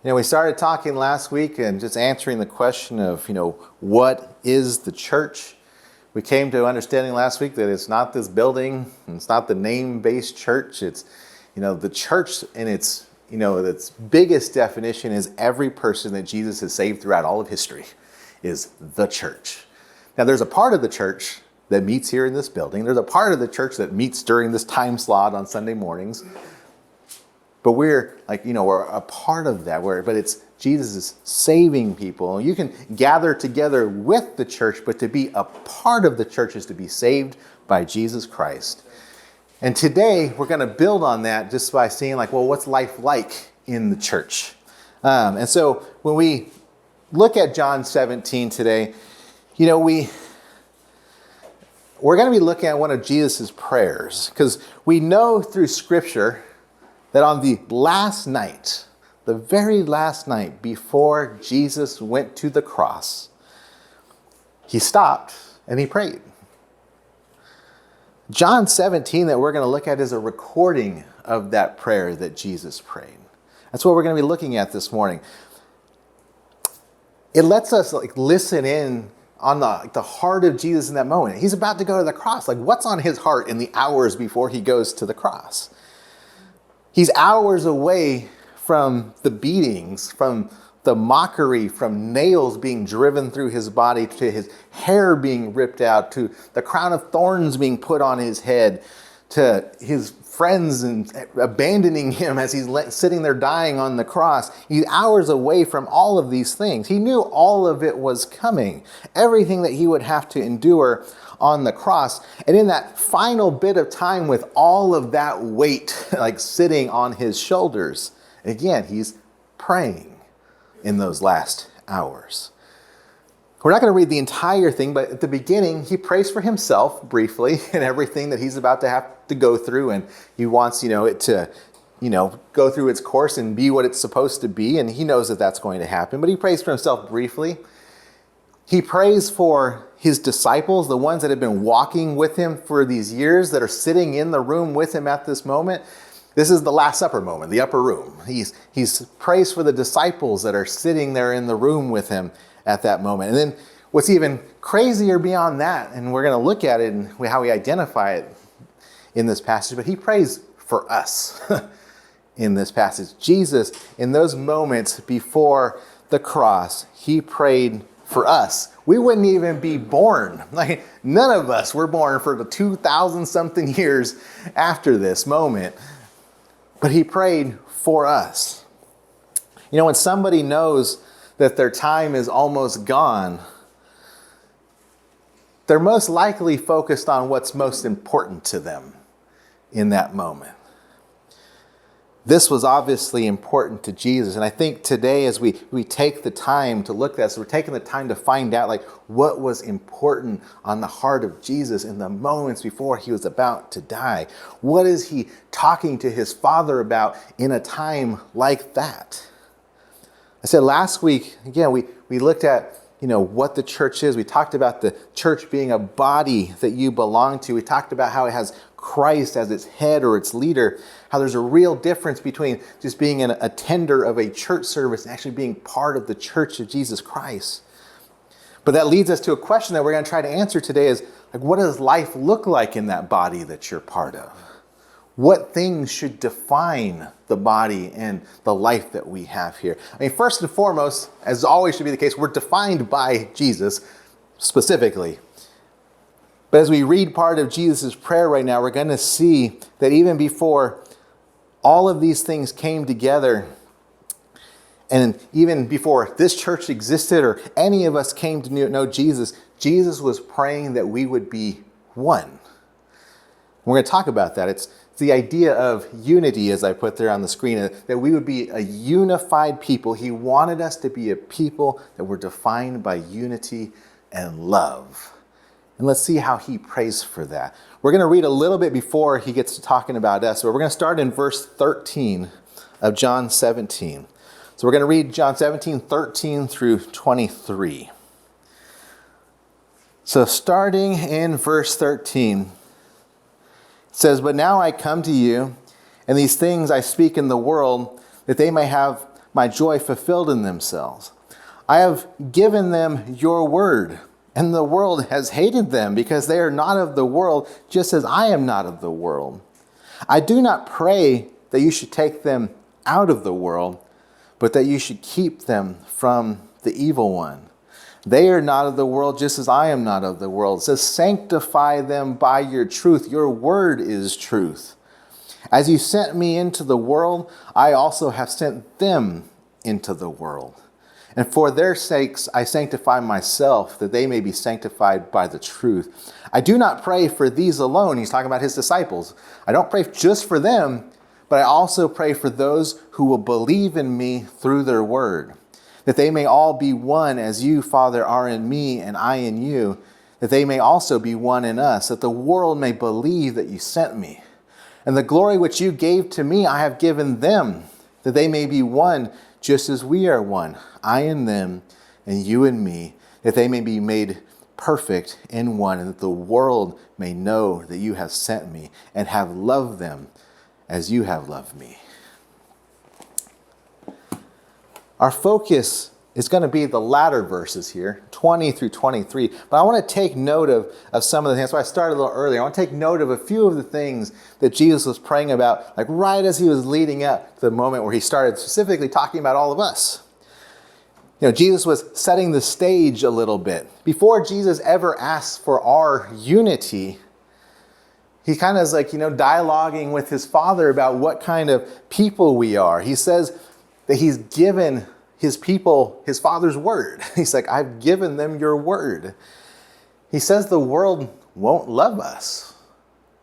We started talking last week and just answering the question of, what is the church? We came to understanding last week that it's not this building, and it's not the name-based church. It's, the church in its biggest definition is every person that Jesus has saved throughout all of history is the church. Now, there's a part of the church that meets here in this building. There's a part of the church that meets during this time slot on Sunday mornings. But we're we're a part of that. But it's Jesus is saving people. You can gather together with the church, but to be a part of the church is to be saved by Jesus Christ. And today we're going to build on that just by seeing what's life like in the church? And so when we look at John 17 today, we're going to be looking at one of Jesus' prayers, because we know through Scripture that on the last night, the very last night before Jesus went to the cross, he stopped and he prayed. John 17 that we're going to look at is a recording of that prayer that Jesus prayed. That's what we're going to be looking at this morning. It lets us listen in on the heart of Jesus in that moment. He's about to go to the cross. What's on his heart in the hours before he goes to the cross? He's hours away from the beatings, from the mockery, from nails being driven through his body, to his hair being ripped out, to the crown of thorns being put on his head, to his friends and abandoning him as he's sitting there dying on the cross. He's hours away from all of these things. He knew all of it was coming, everything that he would have to endure on the cross. And in that final bit of time with all of that weight sitting on his shoulders, again, he's praying in those last hours. We're not going to read the entire thing, but at the beginning, he prays for himself briefly and everything that he's about to have to go through. And he wants, it to, go through its course and be what it's supposed to be. And he knows that that's going to happen. But he prays for himself briefly. He prays for his disciples, the ones that have been walking with him for these years, that are sitting in the room with him at this moment. This is the Last Supper moment, the upper room. He's prays for the disciples that are sitting there in the room with him at that moment. And then what's even crazier beyond that, and we're going to look at it and how we identify it in this passage, but he prays for us in this passage. Jesus, in those moments before the cross, he prayed for us. We wouldn't even be born. None of us were born for the 2,000 something years after this moment. But he prayed for us. When somebody knows that their time is almost gone, they're most likely focused on what's most important to them in that moment. This was obviously important to Jesus. And I think today, as we take the time to look at this, we're taking the time to find out what was important on the heart of Jesus in the moments before he was about to die. What is he talking to his Father about in a time like that? I said last week, again, we looked at what the church is. We talked about the church being a body that you belong to. We talked about how it has Christ as its head or its leader, how there's a real difference between just being an attender of a church service and actually being part of the church of Jesus Christ. But that leads us to a question that we're going to try to answer today is, what does life look like in that body that you're part of? What things should define the body and the life that we have here? First and foremost, as always should be the case, we're defined by Jesus specifically. But as we read part of Jesus' prayer right now, we're going to see that even before all of these things came together, and even before this church existed or any of us came to know Jesus, Jesus was praying that we would be one. We're going to talk about that. It's the idea of unity, as I put there on the screen, that we would be a unified people. He wanted us to be a people that were defined by unity and love. And let's see how he prays for that. We're going to read a little bit before he gets to talking about us, but we're going to start in verse 13 of John 17. So we're going to read John 17, 13 through 23. So starting in verse 13, it says, "But now I come to you, and these things I speak in the world, that they may have my joy fulfilled in themselves. I have given them your word, and the world has hated them because they are not of the world, just as I am not of the world. I do not pray that you should take them out of the world, but that you should keep them from the evil one. They are not of the world, just as I am not of the world. It says, sanctify them by your truth. Your word is truth. As you sent me into the world, I also have sent them into the world. And for their sakes I sanctify myself, that they may be sanctified by the truth. I do not pray for these alone. He's talking about his disciples. I don't pray just for them, but I also pray for those who will believe in me through their word, that they may all be one as you, Father, are in me and I in you, that they may also be one in us, that the world may believe that you sent me. And the glory which you gave to me, I have given them, that they may be one just as we are one, I in them and you in me, that they may be made perfect in one, and that the world may know that you have sent me and have loved them as you have loved me. Our focus is going to be the latter verses here, 20 through 23. But I want to take note of some of the things. That's why I started a little earlier. I want to take note of a few of the things that Jesus was praying about, like right as he was leading up to the moment where he started specifically talking about all of us. Jesus was setting the stage a little bit. Before Jesus ever asked for our unity, he kind of is like, dialoguing with his Father about what kind of people we are. He says that he's given his people his Father's word. He's like, I've given them your word. He says the world won't love us.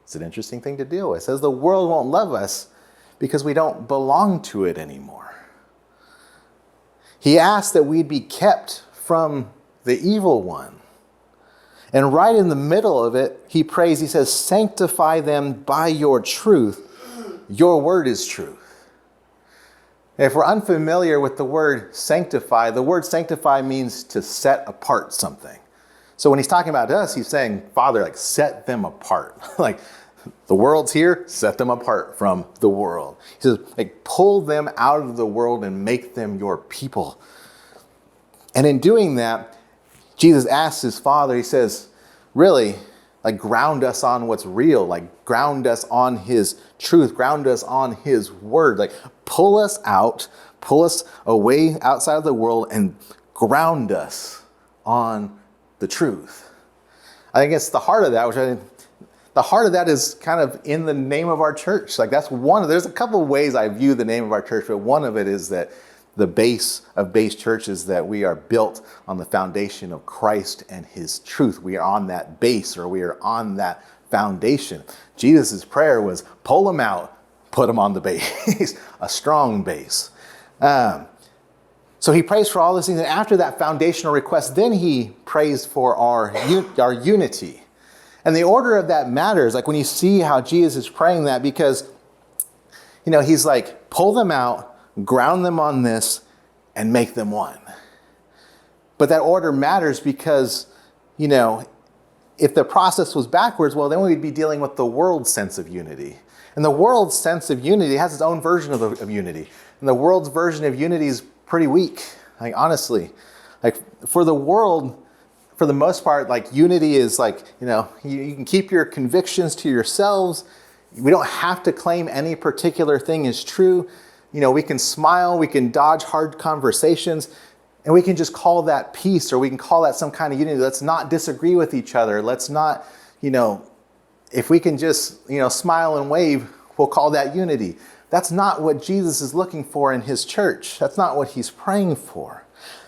It's an interesting thing to deal with. It says the world won't love us because we don't belong to it anymore. He asked that we'd be kept from the evil one. And right in the middle of it, he prays, he says, sanctify them by your truth. Your word is truth. If we're unfamiliar with the word sanctify means to set apart something. So when he's talking about us, he's saying, Father, set them apart. The world's here, set them apart from the world. He says, pull them out of the world and make them your people. And in doing that, Jesus asks his Father, he says, really, ground us on what's real, ground us on his truth, ground us on his word, pull us out, pull us away outside of the world and ground us on the truth. I think it's the heart of that, the heart of that is kind of in the name of our church. There's a couple of ways I view the name of our church, but one of it is that the base of base church is that we are built on the foundation of Christ and his truth. We are on that base, or we are on that foundation. Jesus' prayer was pull them out, put them on the base, a strong base. So he prays for all these things. And after that foundational request, then he prays for our unity. And the order of that matters. When you see how Jesus is praying that, because, he's pull them out, ground them on this, and make them one. But that order matters because, if the process was backwards, well, then we'd be dealing with the world's sense of unity. And the world's sense of unity has its own version of unity. And the world's version of unity is pretty weak, honestly. For the world, for the most part, unity is you can keep your convictions to yourselves. We don't have to claim any particular thing is true. We can smile, we can dodge hard conversations, and we can just call that peace, or we can call that some kind of unity. Let's not disagree with each other. Let's not, if we can just, smile and wave, we'll call that unity. That's not what Jesus is looking for in his church. That's not what he's praying for.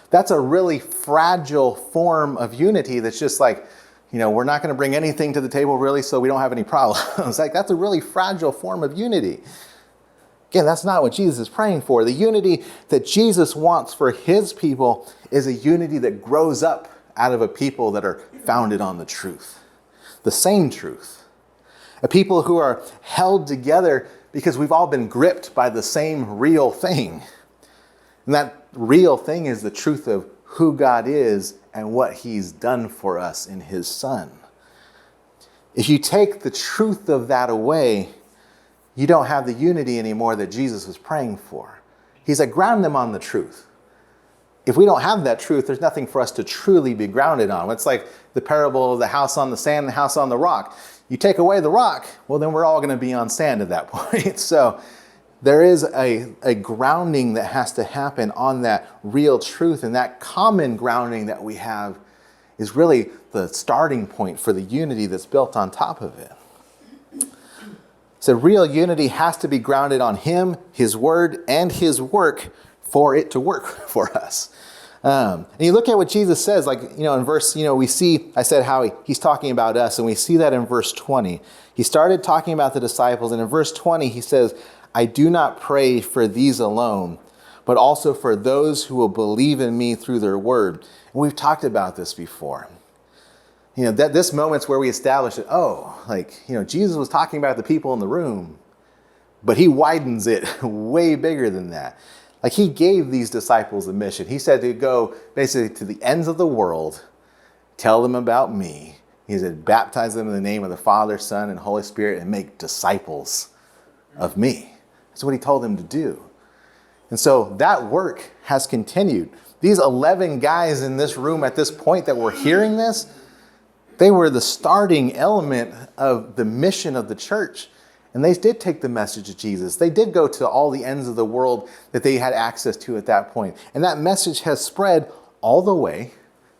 That's a really fragile form of unity that's just we're not going to bring anything to the table really, so we don't have any problems. That's a really fragile form of unity. Again, that's not what Jesus is praying for. The unity that Jesus wants for his people is a unity that grows up out of a people that are founded on the truth, the same truth. A people who are held together because we've all been gripped by the same real thing. And that real thing is the truth of who God is and what he's done for us in his Son. If you take the truth of that away, you don't have the unity anymore that Jesus was praying for. He's like, ground them on the truth. If we don't have that truth, there's nothing for us to truly be grounded on. It's like the parable of the house on the sand, the house on the rock. You take away the rock, well, then we're all going to be on sand at that point. So there is a grounding that has to happen on that real truth, and that common grounding that we have is really the starting point for the unity that's built on top of it. So real unity has to be grounded on Him, His Word, and His work for it to work for us. And you look at what Jesus says, like, in verse, we see, I said how he's talking about us, and we see that in verse 20. He started talking about the disciples, and in verse 20, he says, I do not pray for these alone, but also for those who will believe in me through their word. And we've talked about this before. That this moment's where we establish that, Jesus was talking about the people in the room, but he widens it way bigger than that. Like, he gave these disciples a mission. He said to go basically to the ends of the world, tell them about me. He said, baptize them in the name of the Father, Son, and Holy Spirit, and make disciples of me. That's what he told them to do. And so that work has continued. These 11 guys in this room at this point that were hearing this, they were the starting element of the mission of the church. And they did take the message of Jesus. They did go to all the ends of the world that they had access to at that point. And that message has spread all the way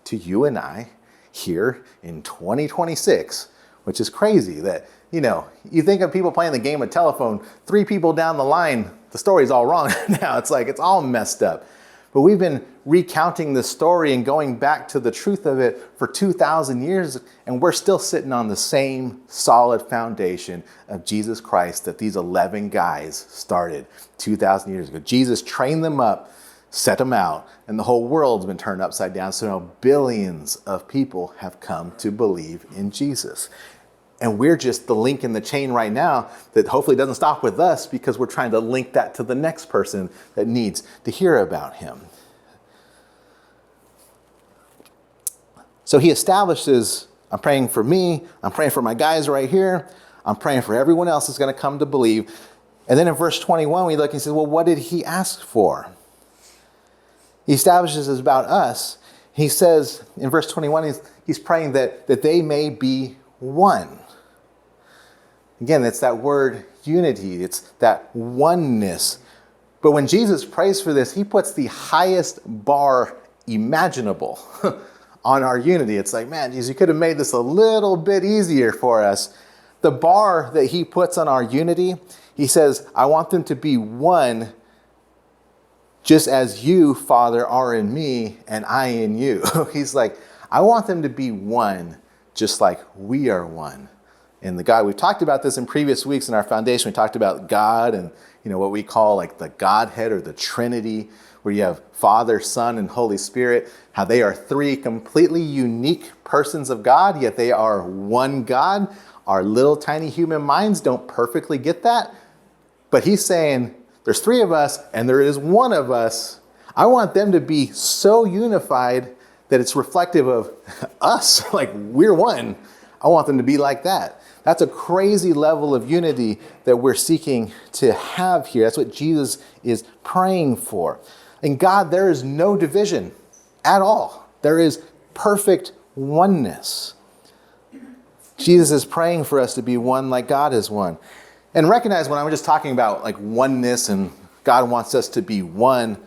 to you and I here in 2026, which is crazy that, you think of people playing the game of telephone, 3 people down the line, the story's all wrong now. It's like, it's all messed up. But we've been recounting the story and going back to the truth of it for 2,000 years, and we're still sitting on the same solid foundation of Jesus Christ that these 11 guys started 2,000 years ago. Jesus trained them up, set them out, and the whole world's been turned upside down. So now billions of people have come to believe in Jesus. And we're just the link in the chain right now that hopefully doesn't stop with us, because we're trying to link that to the next person that needs to hear about him. So he establishes, I'm praying for me, I'm praying for my guys right here, I'm praying for everyone else that's going to come to believe. And then in verse 21, we look and he says, well, what did he ask for? He establishes it's about us. He says in verse 21, he's praying that they may be one. Again, it's that word unity. It's that oneness. But when Jesus prays for this, he puts the highest bar imaginable on our unity. It's like, man, Jesus, you could have made this a little bit easier for us. The bar that he puts on our unity, he says, I want them to be one, just as you, Father, are in me and I in you. He's like, I want them to be one, just like we are one in the God. We've talked about this in previous weeks in our foundation. We talked about God and what we call like the Godhead or the Trinity, where you have Father, Son, and Holy Spirit, how they are 3 completely unique persons of God, yet they are one God. Our little tiny human minds don't perfectly get that. But he's saying there's 3 of us and there is one of us. I want them to be so unified that it's reflective of us, like we're one. I want them to be like that. That's a crazy level of unity that we're seeking to have here. That's what Jesus is praying for. In God, there is no division at all. There is perfect oneness. Jesus is praying for us to be one like God is one. And recognize when I'm just talking about like oneness and God wants us to be one,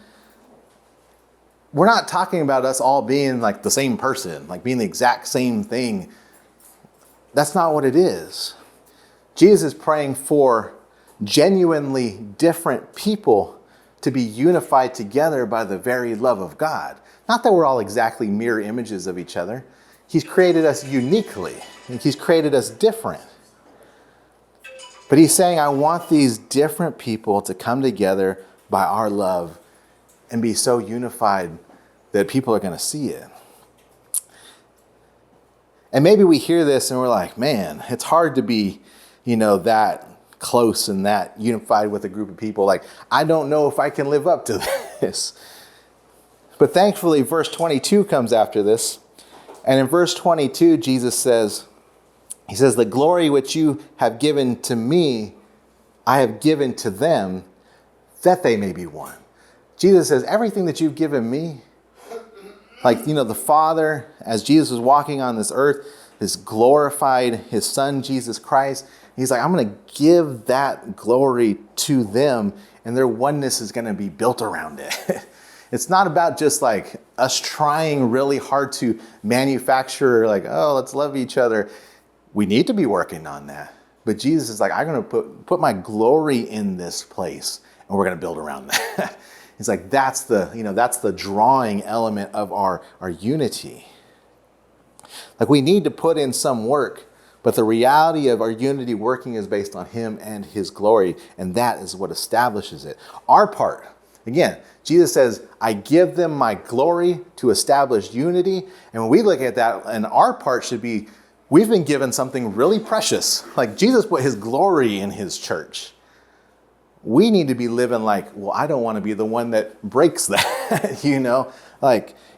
we're not talking about us all being like the same person, like being the exact same thing. That's not what it is. Jesus is praying for genuinely different people to be unified together by the very love of God. Not that we're all exactly mirror images of each other. He's created us uniquely. He's created us different. But he's saying, I want these different people to come together by our love and be so unified that people are going to see it. And maybe we hear this and we're like, man, it's hard to be, that close and that unified with a group of people. Like, I don't know if I can live up to this. But thankfully, verse 22 comes after this. And in verse 22, Jesus says, he says, the glory which you have given to me, I have given to them, that they may be one. Jesus says, everything that you've given me, like, the Father, as Jesus was walking on this earth, has glorified his Son, Jesus Christ. He's like, I'm going to give that glory to them, and their oneness is going to be built around it. It's not about just like us trying really hard to manufacture, like, oh, let's love each other. We need to be working on that. But Jesus is like, I'm going to put my glory in this place, and we're going to build around that. It's like, that's the drawing element of our unity. Like, we need to put in some work, but the reality of our unity working is based on him and his glory, and that is what establishes it. Our part, again, Jesus says, I give them my glory to establish unity. And when we look at that, and our part should be, we've been given something really precious. Like, Jesus put his glory in his church. We need to be living like, well, I don't want to be the one that breaks that,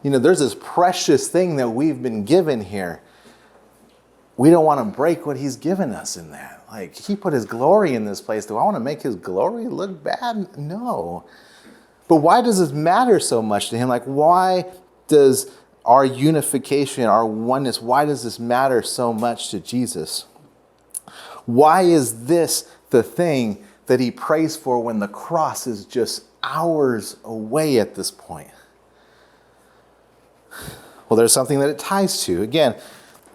there's this precious thing that we've been given here. We don't want to break what he's given us in that. Like, he put his glory in this place. Do I want to make his glory look bad? No. But why does this matter so much to him? Like, why does our unification, our oneness, why does this matter so much to Jesus? Why is this the thing that he prays for when the cross is just hours away at this point? Well, there's something that it ties to. Again,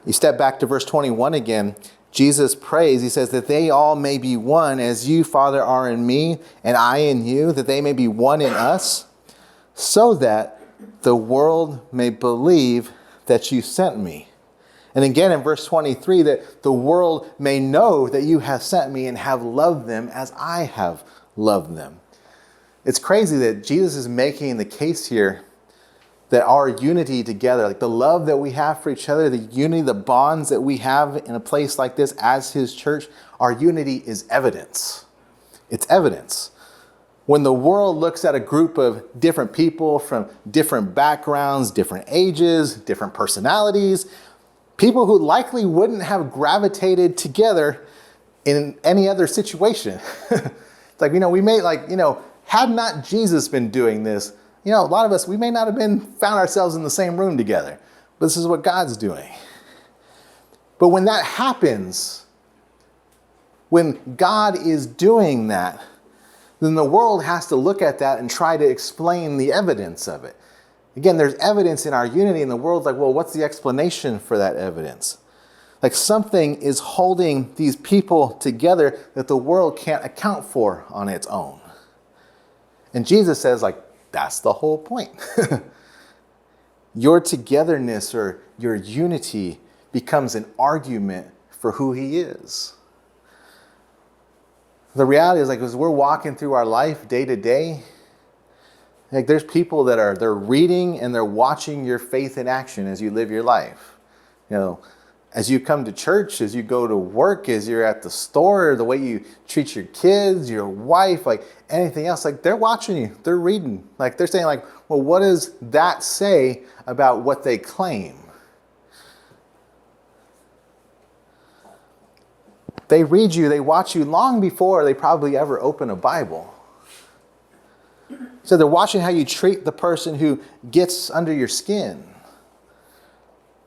you step back to verse 21 again. Jesus prays, he says, that they all may be one as you, Father, are in me and I in you, that they may be one in us, so that the world may believe that you sent me. And again in verse 23, that the world may know that you have sent me and have loved them as I have loved them. It's crazy that Jesus is making the case here that our unity together, like the love that we have for each other, the unity, the bonds that we have in a place like this as his church, our unity is evidence. It's evidence. When the world looks at a group of different people from different backgrounds, different ages, different personalities, people who likely wouldn't have gravitated together in any other situation. It's like, we may had not Jesus been doing this, a lot of us, we may not have found ourselves in the same room together. But this is what God's doing. But when that happens, when God is doing that, then the world has to look at that and try to explain the evidence of it. Again, there's evidence in our unity, and the world's like, well, what's the explanation for that evidence? Like, something is holding these people together that the world can't account for on its own. And Jesus says, like, that's the whole point. Your togetherness or your unity becomes an argument for who he is. The reality is, like, as we're walking through our life day to day, like, there's people that they're reading and they're watching your faith in action as you live your life. As you come to church, as you go to work, as you're at the store, the way you treat your kids, your wife, like anything else, like, they're watching you, they're reading. Like, they're saying, like, well, what does that say about what they claim? They read you, they watch you long before they probably ever open a Bible. So they're watching how you treat the person who gets under your skin.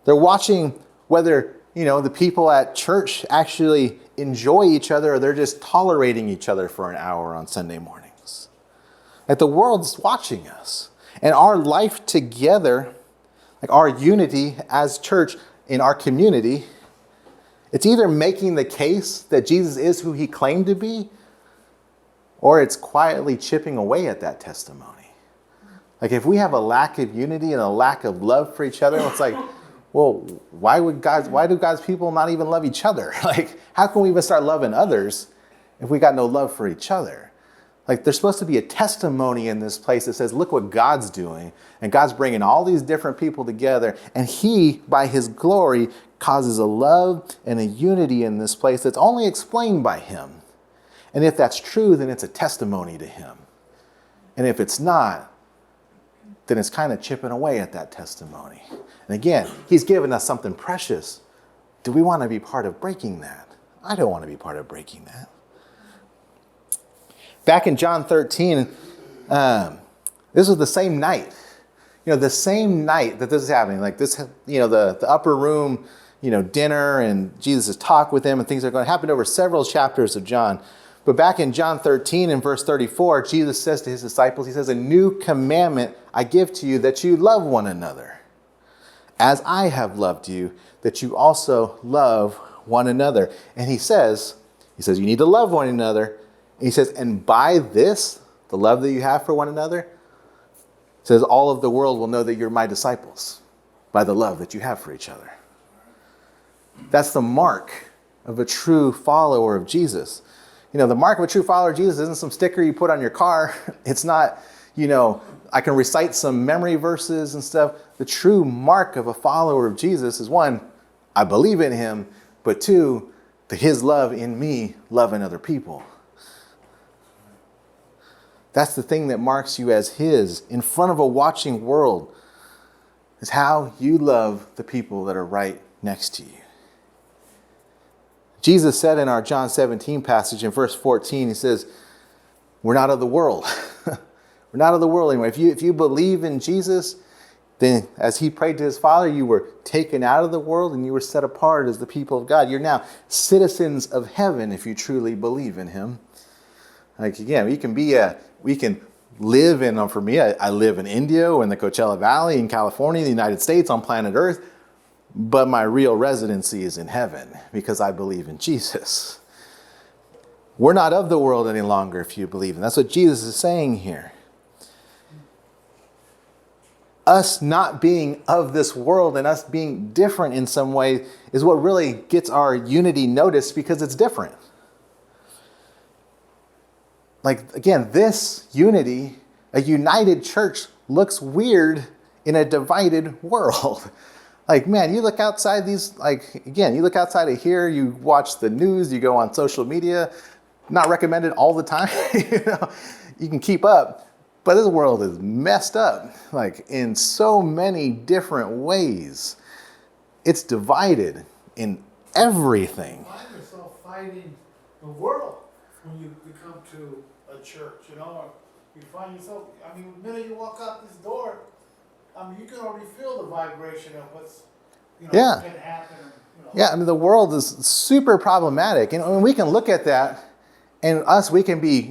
They're watching whether, the people at church actually enjoy each other or they're just tolerating each other for an hour on Sunday mornings. Like, the world's watching us. And our life together, like our unity as church in our community, it's either making the case that Jesus is who he claimed to be, or it's quietly chipping away at that testimony. Like, if we have a lack of unity and a lack of love for each other, it's like, well, why do God's people not even love each other? Like, how can we even start loving others if we got no love for each other? Like, there's supposed to be a testimony in this place that says, look what God's doing. And God's bringing all these different people together. And he, by his glory, causes a love and a unity in this place that's only explained by him. And if that's true, then it's a testimony to him. And if it's not, then it's kind of chipping away at that testimony. And again, he's given us something precious. Do we want to be part of breaking that? I don't want to be part of breaking that. Back in John 13, This was the same night. The same night that this is happening, like this, the upper room, dinner and Jesus' talk with them and things are going to happen over several chapters of John. But back in John 13 and verse 34, Jesus says to his disciples, he says, "A new commandment I give to you, that you love one another. As I have loved you, that you also love one another." And he says, you need to love one another. And he says, and by this, the love that you have for one another, says all of the world will know that you're my disciples by the love that you have for each other. That's the mark of a true follower of Jesus. The mark of a true follower of Jesus isn't some sticker you put on your car. It's not, I can recite some memory verses and stuff. The true mark of a follower of Jesus is, one, I believe in him, but two, his love in me, loving other people. That's the thing that marks you as his in front of a watching world, is how you love the people that are right next to you. Jesus said in our John 17 passage in verse 14, he says, we're not of the world. We're not of the world anymore. If you believe in Jesus, then as he prayed to his Father, you were taken out of the world and you were set apart as the people of God. You're now citizens of heaven if you truly believe in him. Like, again, we can live in, for me, I live in India, or in the Coachella Valley, in California, the United States, on planet Earth. But my real residency is in heaven because I believe in Jesus. We're not of the world any longer if you believe. And that's what Jesus is saying here. Us not being of this world and us being different in some way is what really gets our unity noticed, because it's different. Like, again, this unity, a united church, looks weird in a divided world. Like, man, you look outside you look outside of here, you watch the news, you go on social media, not recommended all the time. You can keep up, but this world is messed up, like, in so many different ways. It's divided in everything. You find yourself fighting the world when you come to a church, you find yourself, the minute you walk out this door, you can already feel the vibration of what's, can happen. Yeah, the world is super problematic. And we can look at that, and we can be,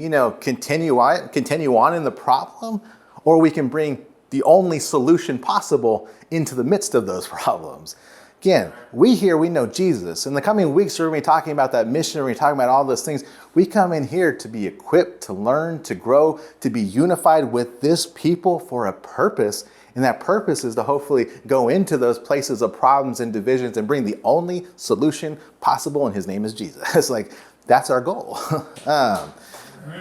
continue on in the problem, or we can bring the only solution possible into the midst of those problems. Again, we know Jesus. In the coming weeks, we're going to be talking about that mission. We're going to be talking about all those things. We come in here to be equipped, to learn, to grow, to be unified with this people for a purpose. And that purpose is to hopefully go into those places of problems and divisions and bring the only solution possible, and his name is Jesus. Like, that's our goal.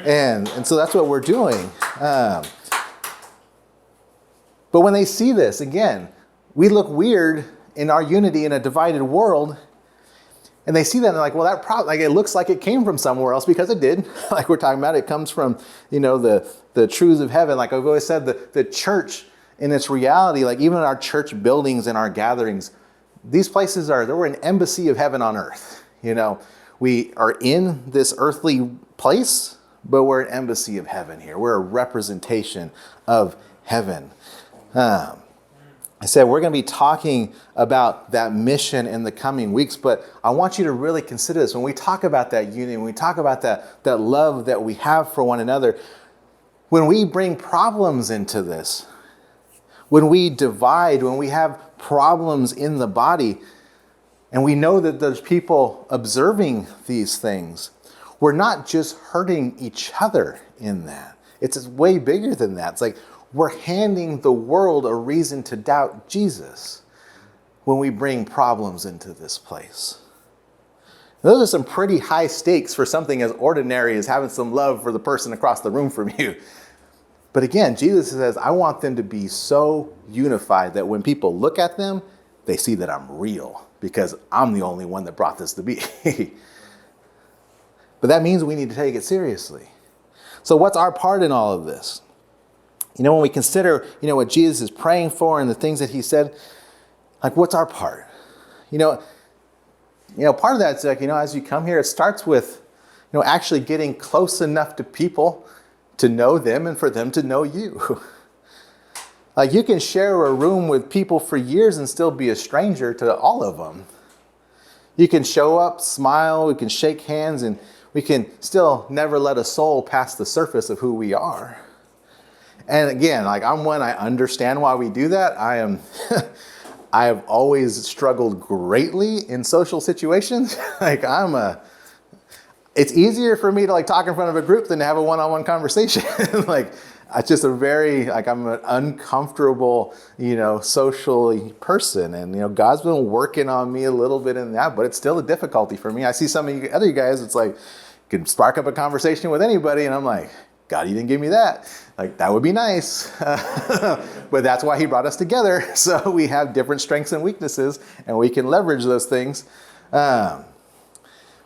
And so that's what we're doing. But when they see this, again, we look weird in our unity in a divided world, and they see that and they're like, well, that probably, it looks like it came from somewhere else, because it did. Like we're talking about, it comes from, the truths of heaven. Like I've always said, the church in its reality, like even in our church buildings and our gatherings, these places we're an embassy of heaven on earth. We are in this earthly place, but we're an embassy of heaven here. We're a representation of heaven. I said we're going to be talking about that mission in the coming weeks, but I want you to really consider this. When we talk about that unity, when we talk about that love that we have for one another, when we bring problems into this, when we divide, when we have problems in the body, and we know that there's people observing these things, we're not just hurting each other in that. It's way bigger than that. It's like we're handing the world a reason to doubt Jesus when we bring problems into this place. Those are some pretty high stakes for something as ordinary as having some love for the person across the room from you. But again, Jesus says, I want them to be so unified that when people look at them, they see that I'm real, because I'm the only one that brought this to be. But that means we need to take it seriously. So what's our part in all of this? When we consider, what Jesus is praying for and the things that he said, like, what's our part? Part of that's like, as you come here, it starts with, actually getting close enough to people to know them and for them to know you. Like you can share a room with people for years and still be a stranger to all of them. You can show up, smile, we can shake hands, and we can still never let a soul pass the surface of who we are. And again, like I understand why we do that. I have always struggled greatly in social situations. It's easier for me to like talk in front of a group than to have a one-on-one conversation. Like it's just I'm an uncomfortable, socially person. And, God's been working on me a little bit in that, but it's still a difficulty for me. I see some of you other guys, it's like, you can spark up a conversation with anybody. And I'm like, God, you didn't give me that. Like, that would be nice. But that's why he brought us together. So we have different strengths and weaknesses, and we can leverage those things.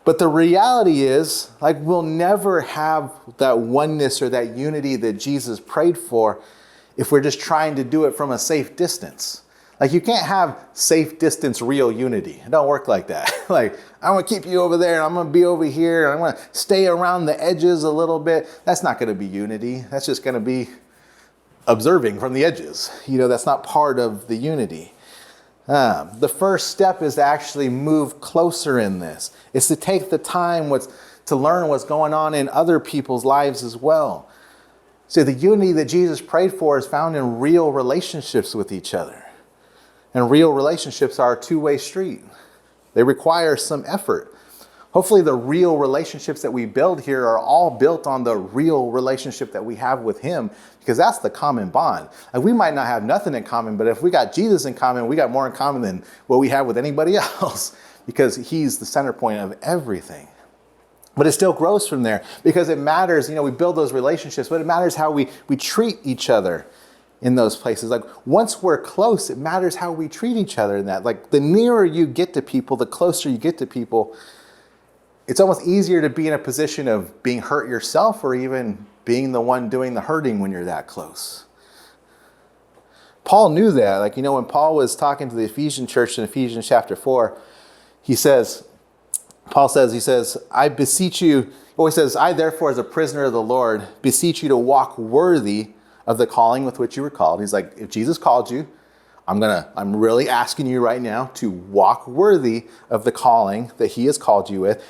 But the reality is, like, we'll never have that oneness or that unity that Jesus prayed for if we're just trying to do it from a safe distance. Like, you can't have safe distance real unity. It don't work like that. Like, I'm going to keep you over there, and I'm going to be over here, and I'm going to stay around the edges a little bit. That's not going to be unity. That's just going to be observing from the edges. That's not part of the unity. The first step is to actually move closer in this. It's to take the time to learn what's going on in other people's lives as well. So the unity that Jesus prayed for is found in real relationships with each other. And real relationships are a two-way street. They require some effort. Hopefully the real relationships that we build here are all built on the real relationship that we have with him, because that's the common bond. Like, we might not have nothing in common, but if we got Jesus in common, we got more in common than what we have with anybody else, because he's the center point of everything. But it still grows from there, because it matters, we build those relationships, but it matters how we treat each other in those places. Like, once we're close, it matters how we treat each other in that. Like, the nearer you get to people, the closer you get to people, it's almost easier to be in a position of being hurt yourself, or even being the one doing the hurting when you're that close. Paul knew that. Like, when Paul was talking to the Ephesian church in Ephesians chapter 4, he says, I beseech you, he says, I therefore as a prisoner of the Lord beseech you to walk worthy of the calling with which you were called. He's like, if Jesus called you, I'm really asking you right now to walk worthy of the calling that he has called you with.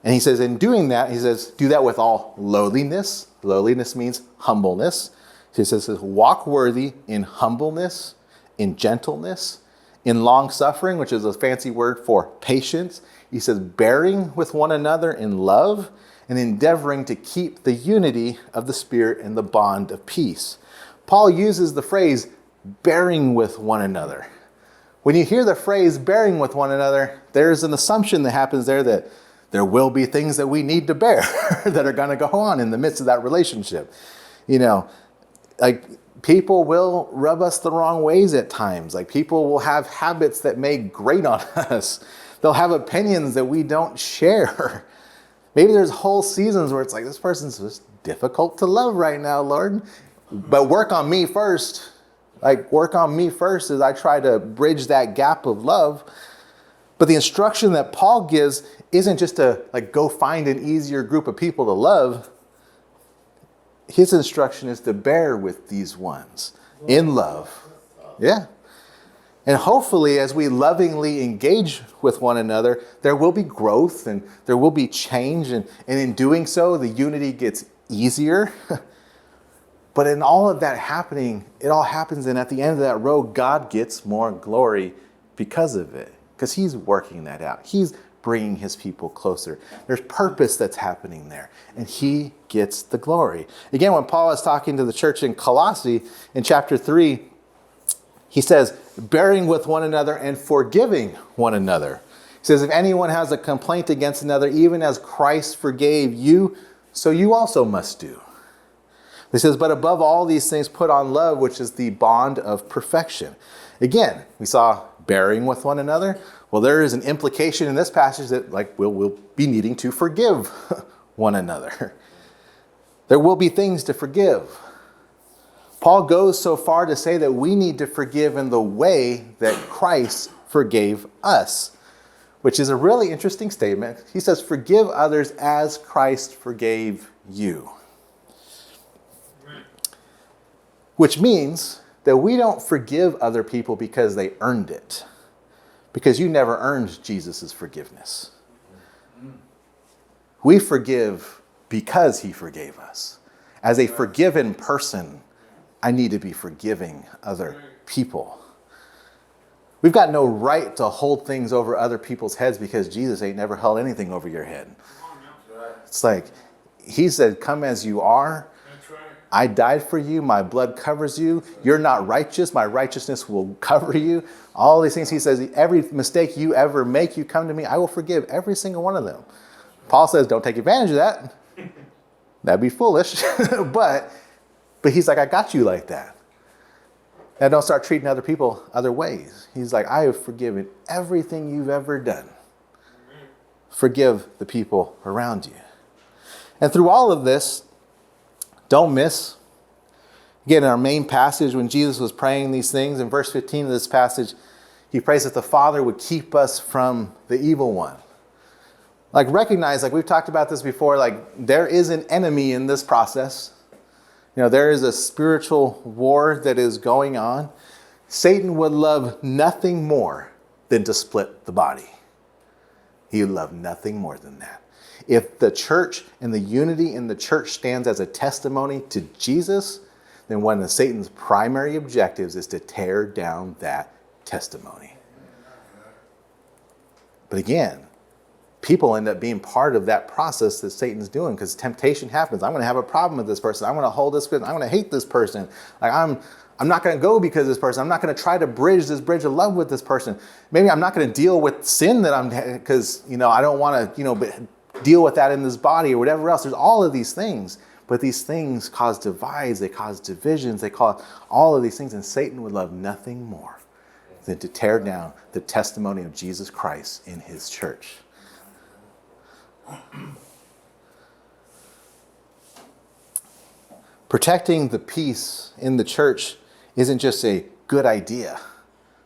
And he says, in doing that, he says, do that with all lowliness. Lowliness means humbleness. He says, walk worthy in humbleness, in gentleness, in long suffering, which is a fancy word for patience. He says, bearing with one another in love, and endeavoring to keep the unity of the Spirit in the bond of peace. Paul uses the phrase bearing with one another. When you hear the phrase bearing with one another, there's an assumption that happens there that there will be things that we need to bear that are going to go on in the midst of that relationship. Like, people will rub us the wrong ways at times. Like, people will have habits that may grate on us. They'll have opinions that we don't share. Maybe there's whole seasons where it's like, this person's just difficult to love right now, Lord. But work on me first. Like, work on me first as I try to bridge that gap of love. But the instruction that Paul gives isn't just to go find an easier group of people to love. His instruction is to bear with these ones in love. Yeah. And hopefully as we lovingly engage with one another, there will be growth and there will be change. And in doing so, the unity gets easier. But in all of that happening, it all happens. And at the end of that road, God gets more glory because of it. Because he's working that out. He's bringing his people closer. There's purpose that's happening there. And he gets the glory. Again, when Paul is talking to the church in Colossae in chapter 3, he says, bearing with one another and forgiving one another. He says, if anyone has a complaint against another, even as Christ forgave you, so you also must do. He says, but above all these things, put on love, which is the bond of perfection. Again, we saw bearing with one another. Well, there is an implication in this passage that we'll be needing to forgive one another. There will be things to forgive. Paul goes so far to say that we need to forgive in the way that Christ forgave us, which is a really interesting statement. He says, forgive others as Christ forgave you. Which means that we don't forgive other people because they earned it. Because you never earned Jesus' forgiveness. We forgive because he forgave us. As a forgiven person, I need to be forgiving other people. We've got no right to hold things over other people's heads because Jesus ain't never held anything over your head. It's like, he said, come as you are. I died for you. My blood covers you. You're not righteous. My righteousness will cover you. All these things. He says, every mistake you ever make, you come to me, I will forgive every single one of them. Paul says, don't take advantage of that. That'd be foolish. but he's like, I got you like that. Now don't start treating other people other ways. He's like, I have forgiven everything you've ever done. Forgive the people around you. And through all of this, don't miss, again, in our main passage, when Jesus was praying these things, in verse 15 of this passage, he prays that the Father would keep us from the evil one. Like, recognize, like we've talked about this before, like there is an enemy in this process. You know, there is a spiritual war that is going on. Satan would love nothing more than to split the body. He would love nothing more than that. If the church and the unity in the church stands as a testimony to Jesus, then one of Satan's primary objectives is to tear down that testimony. But again, people end up being part of that process that Satan's doing because temptation happens. I'm going to have a problem with this person. I'm going to hold this person. I'm going to hate this person. Like I'm not going to go because of this person. I'm not going to try to bridge this bridge of love with this person. Maybe I'm not going to deal with sin that because, I don't want to, deal with that in this body or whatever else. There's all of these things, but these things cause divides. They cause divisions. They cause all of these things. And Satan would love nothing more than to tear down the testimony of Jesus Christ in his church. Protecting the peace in the church isn't just a good idea.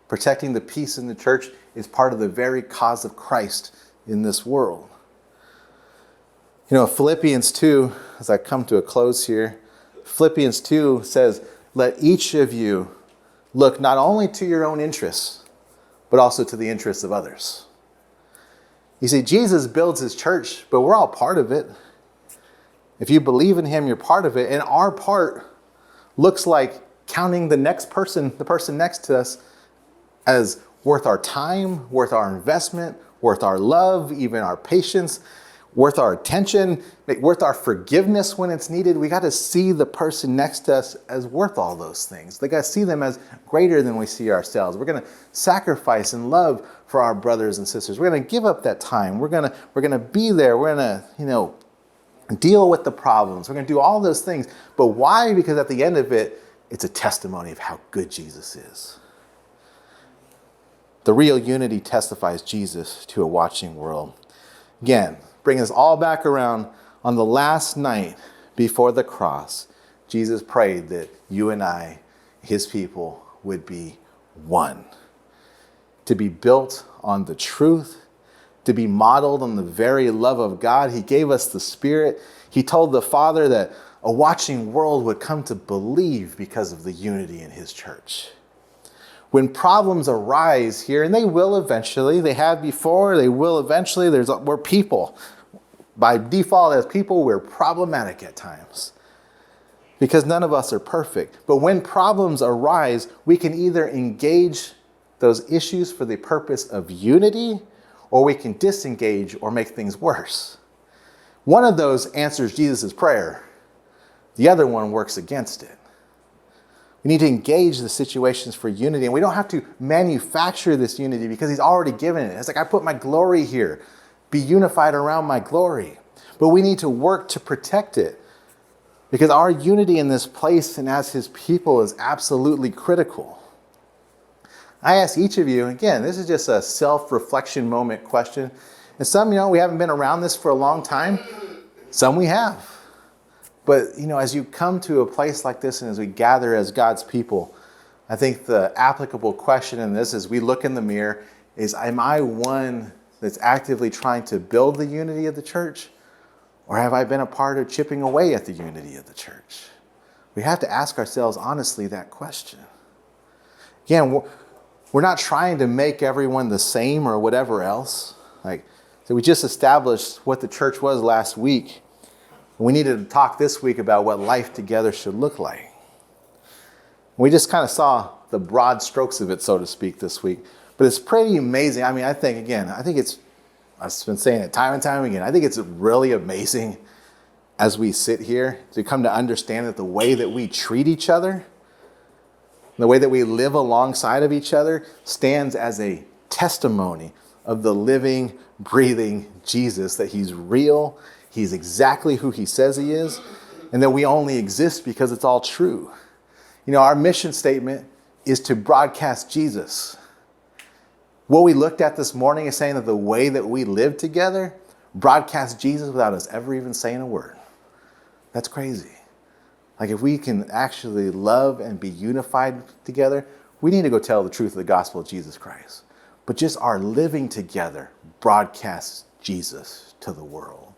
Protecting the peace in the church is part of the very cause of Christ in this world. Philippians 2, as I come to a close here, Philippians 2 says, let each of you look not only to your own interests, but also to the interests of others. You see, Jesus builds his church, but we're all part of it. If you believe in him, you're part of it. And our part looks like counting the person next to us, as worth our time, worth our investment, worth our love, even our patience, worth our attention, worth our forgiveness when it's needed. We got to see the person next to us as worth all those things. We got to see them as greater than we see ourselves. We're going to sacrifice and love for our brothers and sisters. We're going to give up that time. We're going to be there. We're going to, deal with the problems. We're going to do all those things. But why? Because at the end of it, it's a testimony of how good Jesus is. The real unity testifies Jesus to a watching world. Again, bring us all back around. On the last night before the cross, Jesus prayed that you and I, his people, would be one. To be built on the truth, to be modeled on the very love of God. He gave us the Spirit. He told the Father that a watching world would come to believe because of the unity in his church. When problems arise here, and they will eventually, they have before, they will eventually, we're people. By default, as people, we're problematic at times because none of us are perfect. But when problems arise, we can either engage those issues for the purpose of unity, or we can disengage or make things worse. One of those answers Jesus' prayer. The other one works against it. We need to engage the situations for unity, and we don't have to manufacture this unity because he's already given it. It's like, I put my glory here. Be unified around my glory. But we need to work to protect it because our unity in this place and as his people is absolutely critical. I ask each of you, again, this is just a self-reflection moment question. And some, we haven't been around this for a long time. Some we have. But, as you come to a place like this and as we gather as God's people, I think the applicable question in this as we look in the mirror is, am I one that's actively trying to build the unity of the church? Or have I been a part of chipping away at the unity of the church? We have to ask ourselves honestly that question. Again, we're not trying to make everyone the same or whatever else. Like, so we just established what the church was last week. We needed to talk this week about what life together should look like. We just kind of saw the broad strokes of it, so to speak, this week. But it's pretty amazing. I mean, I've been saying it time and time again. I think it's really amazing as we sit here to come to understand that the way that we treat each other, the way that we live alongside of each other stands as a testimony of the living, breathing Jesus, that he's real, he's exactly who he says he is, and that we only exist because it's all true. You know, our mission statement is to broadcast Jesus. What we looked at this morning is saying that the way that we live together broadcasts Jesus without us ever even saying a word. That's crazy. Like, if we can actually love and be unified together, we need to go tell the truth of the gospel of Jesus Christ. But just our living together broadcasts Jesus to the world.